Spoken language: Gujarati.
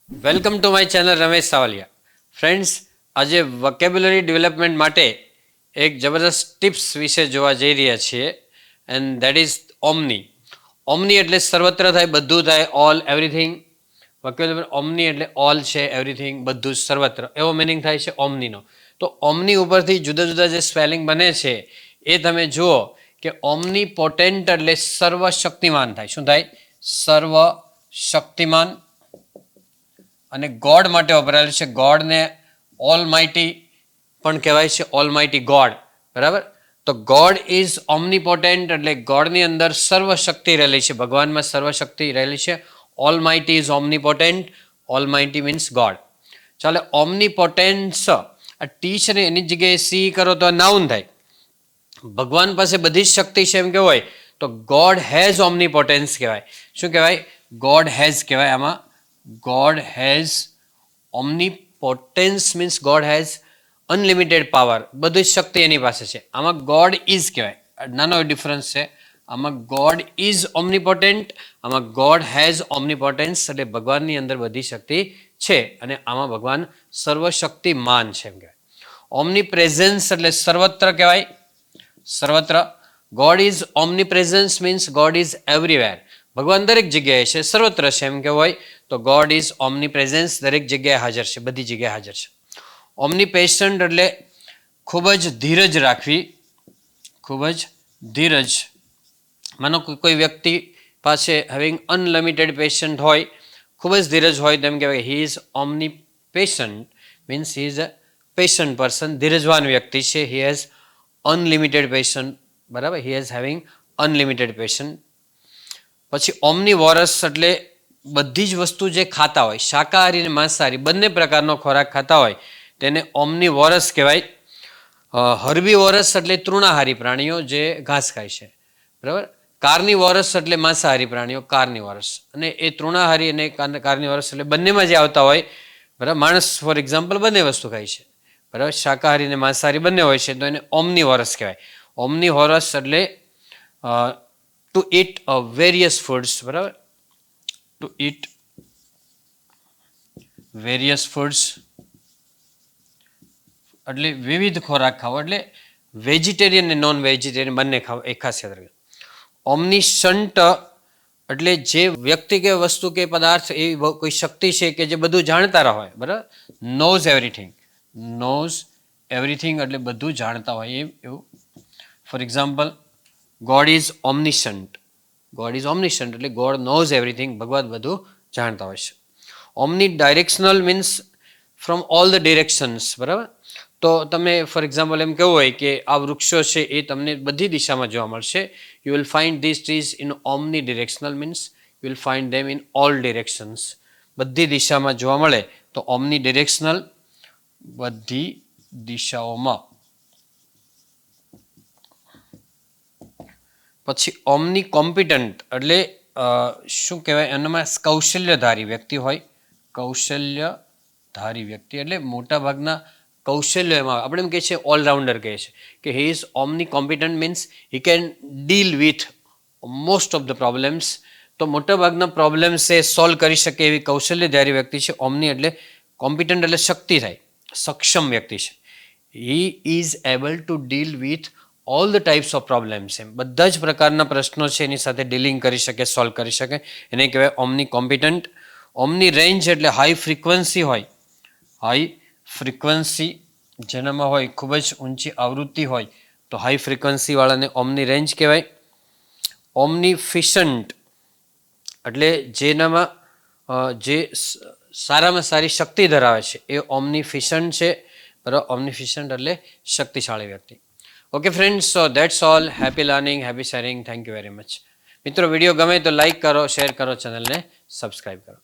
Welcome to my channel Ramesh Savaliya. Friends, આજે વોકેબ્યુલરી ડેવલપમેન્ટ માટે એક જબરદસ્ત ટિપ્સ વિશે જોવા જઈ રહ્યા છીએ એન્ડ દેટ ઇઝ ઓમની. ઓમની એટલે સર્વત્ર થાય, બધું થાય, ઓલ, એવરીથિંગ. વોકેબ્યુલરી ઓમની એટલે ઓલ છે, એવરીથિંગ, બધું જ સર્વત્ર, એવો મિનિંગ થાય છે ઓમનીનો. તો ઓમની ઉપરથી જુદા જુદા જે સ્પેલિંગ બને છે એ તમે જુઓ કે ઓમની પોટેન્ટ એટલે સર્વશક્તિમાન થાય. શું થાય? સર્વશક્તિમાન. અને ગોડ માટે વપરાયેલું છે. ગોડને ઓલ માઇટી પણ કહેવાય છે, ઓલ માઇટી ગોડ. બરાબર? તો ગોડ ઇઝ ઓમનીપોટેન્ટ એટલે ગોડની અંદર સર્વશક્તિ રહેલી છે, ભગવાનમાં સર્વશક્તિ રહેલી છે. Almighty is omnipotent. Almighty means God. ચાલે, ઓમનીપોટેન્સ આ ટી છે ને એની જગ્યાએ સી કરો તો નાઉન થાય. ભગવાન પાસે બધી જ શક્તિ છે એમ કેવું હોય તો ગોડ હેઝ ઓમનીપોટેન્સ કહેવાય. શું કહેવાય? ગોડ હેઝ કહેવાય. આમાં God has omnipotence means God has unlimited power. બધી શક્તિ એની પાસે છે. આમાં God is કહેવાય. નાનો ડિફરન્સ છે. આમાં God is omnipotent, આમાં God has omnipotence એટલે ભગવાનની અંદર બધી શક્તિ છે અને આમાં ભગવાન સર્વશક્તિમાન છે એમ કહેવાય. ઓમનીપ્રેઝન્સ એટલે સર્વત્ર કહેવાય. સર્વત્ર. God is omnipresence means God is everywhere. ભગવાન દરેક જગ્યાએ છે, સર્વત્ર છે એમ કે હોય તો ગોડ ઇઝ ઓમનીપ્રેઝન્સ, દરેક જગ્યાએ હાજર છે, બધી જગ્યાએ હાજર છે. ઓમનીપેશન્ટ એટલે ખૂબ જ ધીરજ રાખવી. ખૂબ જ ધીરજ. માનો કોઈ વ્યક્તિ પાસે હેવિંગ અનલિમિટેડ પેશન્ટ હોય, ખૂબ જ ધીરજ હોય તેમ કહેવાય he is omnipatient means he is a patient person. ધીરજવાન વ્યક્તિ છે. He has unlimited patient. બરાબર? He has having unlimited patient. પછી ઓમનીવોરસ એટલે બધી જ વસ્તુ જે ખાતા હોય, શાકાહારી અને માંસાહારી બંને પ્રકારનો ખોરાક ખાતા હોય તેને ઓમનીવોરસ કહેવાય. હર્બીવોરસ એટલે તૃણાહારી પ્રાણીઓ જે ઘાસ ખાય છે. બરાબર? કાર્નિવોરસ એટલે માંસાહારી પ્રાણીઓ, કાર્નિવોરસ. અને એ તૃણાહારી અને કાર્નિવોરસ એટલે બંનેમાં જે આવતા હોય. બરાબર? માણસ ફોર એક્ઝામ્પલ બંને વસ્તુ ખાય છે. બરાબર? શાકાહારી અને માંસાહારી બંને હોય છે તો એને ઓમનીવોરસ કહેવાય. ઓમનીવોરસ એટલે ટુ ઇટ વેરિયસ ફૂડ્સ. બરાબર? ટુ ઇટ વેરિયસ ફૂડ્સ એટલે વિવિધ ખોરાક ખાવો, એટલે વેજીટેરિયન અને નોન વેજીટેરિયન બંને ખાવ, એ ખાસ યાદ રાખજો. ઓમનિશન્ટ એટલે જે વ્યક્તિ કે વસ્તુ કે પદાર્થ એ કોઈ શક્તિ છે કે જે બધું જાણતા હોય. બરાબર? Knows everything. નોઝ એવરીથિંગ એટલે બધું જાણતા હોય એવું. For example, God is omniscient. God is omniscient એટલે ગોડ નોઝ એવરીથિંગ, ભગવાન બધું જાણતા હોય છે. Omni directional means from all the directions. બરાબર? તો તમે ફોર એક્ઝામ્પલ એમ કેવું હોય કે આ વૃક્ષો છે એ તમને બધી દિશામાં જોવા મળશે. You will find this trees in ઓમની directional means you will find them in all ડિરેક્શન્સ. બધી દિશામાં જોવા મળે તો ઓમની ડિરેક્શનલ, બધી દિશાઓમાં. પછી ઓમની કોમ્પિટન્ટ એટલે શું કહેવાય? એનામાં કૌશલ્યધારી વ્યક્તિ હોય. કૌશલ્યધારી વ્યક્તિ એટલે મોટા ભાગના કૌશલ્ય એમાં આપણે એમ કહીએ છીએ ઓલરાઉન્ડર કહે છે કે he is ઓમની competent means he can deal with most of the problems. તો મોટાભાગના પ્રોબ્લેમ્સ એ સોલ્વ કરી શકે એવી કૌશલ્યધારી વ્યક્તિ છે. ઓમની એટલે કોમ્પિટન્ટ એટલે શક્તિ થાય, સક્ષમ વ્યક્તિ છે. He is able to deal with all the types of problems. એમ બધા જ પ્રકારના પ્રશ્નો છે એની સાથે ડીલિંગ કરી શકે, સોલ્વ કરી શકે, એને કહેવાય ઓમની કોમ્પિટન્ટ. ઓમની રેન્જ એટલે હાઈ ફ્રીક્વન્સી હોય. હાઈ ફ્રીક્વન્સી જેનામાં હોય, ખૂબ જ ઊંચી આવૃત્તિ હોય તો હાઈ ફ્રીક્વન્સીવાળાને ઓમની રેન્જ કહેવાય. ઓમનીફિશન્ટ એટલે જેનામાં જે સારામાં સારી શક્તિ ધરાવે છે એ ઓમનીફિશન્ટ છે. બરાબર? ઓમનીફિશન્ટ એટલે શક્તિશાળી વ્યક્તિ. Okay friends, so that's all. Happy learning, happy sharing. Thank you very much. મિત્રો, વિડીયો ગમે તો લાઈક કરો, શેર કરો, ચેનલને સબસ્ક્રાઈબ કરો.